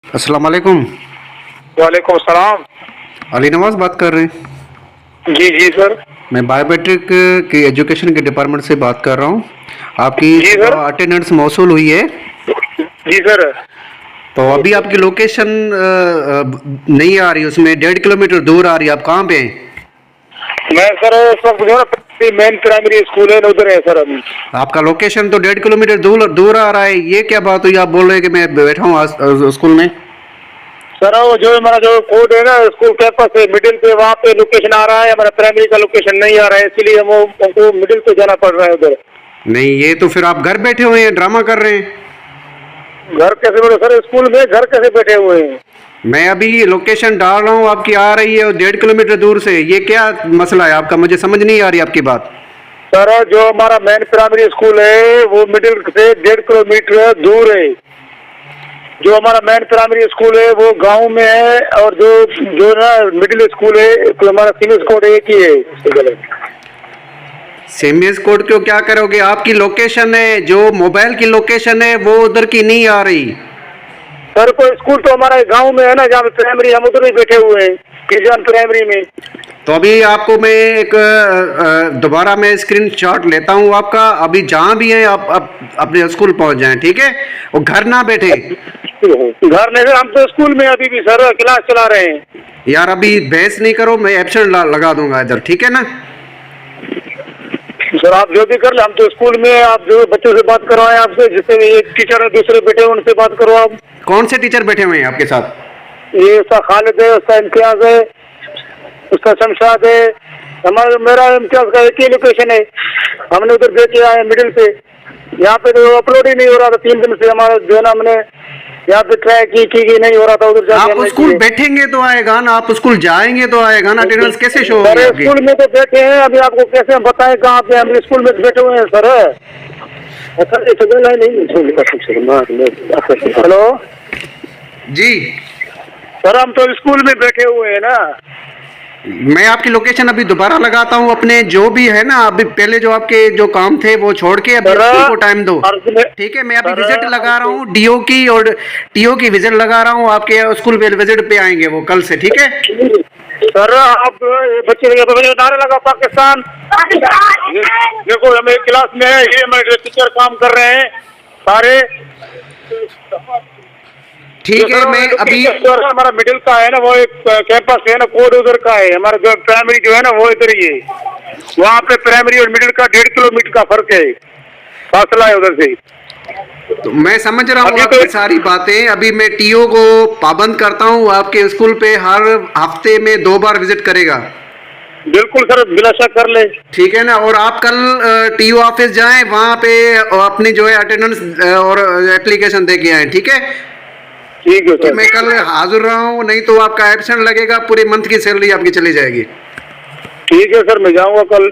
अस्सलाम वालेकुम। वालेकुम सलाम। अली नवाज बात कर रहे हैं। जी जी सर। मैं बायोमेट्रिक की एजुकेशन के डिपार्टमेंट से बात कर रहा हूँ। आपकी जी सर। सुबह अटेंडेंस मौसूल हुई है। जी सर। तो अभी आपकी लोकेशन नहीं आ रही, उसमें 1.5 किलोमीटर दूर आ रही है। आप कहाँ पे हैं? मैं सर इस वक्त जो है ना मेन प्राइमरी स्कूल है ना, उधर है सर अभी। आपका लोकेशन तो 1.5 किलोमीटर दूर दूर आ रहा है। ये क्या बात हुई? आप बोल रहे हैं कि मैं बैठा हूँ स्कूल में। सर वो जो हमारा जो कोड है ना स्कूल कैंपस है मिडिल पे, वहाँ पे लोकेशन आ रहा है, हमारा प्राइमरी का लोकेशन नहीं आ रहा है, इसलिए हमको मिडिल पे जाना पड़ रहा है उधर। नहीं, ये तो फिर आप घर बैठे हुए हैं, ड्रामा कर रहे हैं। घर कैसे बैठे सर? स्कूल में घर कैसे बैठे हुए हैं? मैं अभी लोकेशन डाल रहा हूँ, आपकी आ रही है 1.5 किलोमीटर दूर से। ये क्या मसला है आपका? मुझे समझ नहीं आ रही आपकी बात। सर जो हमारा मेन प्राइमरी स्कूल है वो मिडिल से 1.5 किलोमीटर दूर है। जो हमारा मेन प्राइमरी स्कूल है वो गांव में है, और जो जो ना मिडिल स्कूल है तो हमारा सिविल कोड एक ही है। सेमियस कोड क्यों क्या करोगे? आपकी लोकेशन है, जो मोबाइल की लोकेशन है वो उधर की नहीं आ रही। सर कोई स्कूल तो हमारे गांव में है ना, जहाँ पे प्राइमरी, हम उधर ही बैठे हुए हैं किसान प्राइमरी में। तो अभी आपको मैं एक दोबारा मैं स्क्रीन शॉट लेता हूँ आपका। अभी जहाँ भी हैं आप अपने स्कूल पहुँच जाएं, ठीक है? और घर ना बैठे। घर नहीं सर, हम तो स्कूल में अभी भी सर क्लास चला रहे हैं। यार अभी बहस नहीं करो, मैं एब्सेंट लगा दूंगा इधर, ठीक है ना? सर आप जो भी कर ले, हम तो स्कूल में, आप जो बच्चों से बात करवाएं आपसे, जिससे एक टीचर है दूसरे बैठे हैं उनसे बात करो आप। कौन से टीचर बैठे हुए हैं आपके साथ? ये उसका खालिद है, उसका इम्तियाज है, उसका शमशाद है। हमारा मेरा इम्तियाज का एक ही लोकेशन है, हमने उधर देख के आए मिडिल पे। यहाँ पे तो अपलोड ही नहीं हो रहा था 3 दिन से, हमारा जो है ना हमने यहाँ पे ट्राई की नहीं हो रहा था, उधर जाके आप हमने स्कूल किए। बैठेंगे तो आएगा ना, आप स्कूल जाएंगे तो आएगा ना। अटेंडेंस कैसे शो होगी सर आपकी? स्कूल में तो बैठे हैं, अभी आपको कैसे हम बताएं कहाँ पे? हम स्कूल में बैठे हुए हैं सर। हेलो जी, सर, हम तो स्कूल में बैठे हुए हैं ना। मैं आपकी लोकेशन अभी दोबारा लगाता हूँ। अपने जो भी है ना, अभी पहले जो आपके जो काम थे वो छोड़ के अभी सर स्कूल को टाइम दो, अर्ज में ठीक है? मैं अभी सर विजिट लगा रहा हूँ डीओ की, और टीओ की विजिट लगा रहा हूँ। आपके स्कूल पे विजिट पे आएंगे वो कल से, ठीक है? सर आप बच्चे नारे लगा पाकिस्तान। देखो हमें क्लास में है, ये हमारे टीचर काम कर रहे हैं सारे। ठीक है, मैं अभी हमारा मिडिल का है ना, वो एक कैंपस है ना, कोड उधर का है। हमारा जो प्राइमरी जो है ना वो इधर ही है। वहाँ पे प्राइमरी और मिडिल का 1.5 किलोमीटर का फर्क है, फासला है उधर से। तो मैं समझ रहा हूँ अभी आपकी तो सारी बातें। अभी मैं टीओ को पाबंद करता हूँ, आपके स्कूल पे हर हफ्ते में 2 बार विजिट करेगा, बिल्कुल सर, बिला शक कर ले। ठीक है ना? और आप कल टीओ ऑफिस जाएं, वहाँ पे अपनी जो है अटेंडेंस और एप्लीकेशन दे के आए, ठीक है? ठीक है कि सर। मैं कल हाजिर रहा हूँ, नहीं तो आपका एब्सेंट लगेगा, पूरे मंथ की सैलरी आपकी चली जाएगी। ठीक है सर, मैं जाऊँगा कल।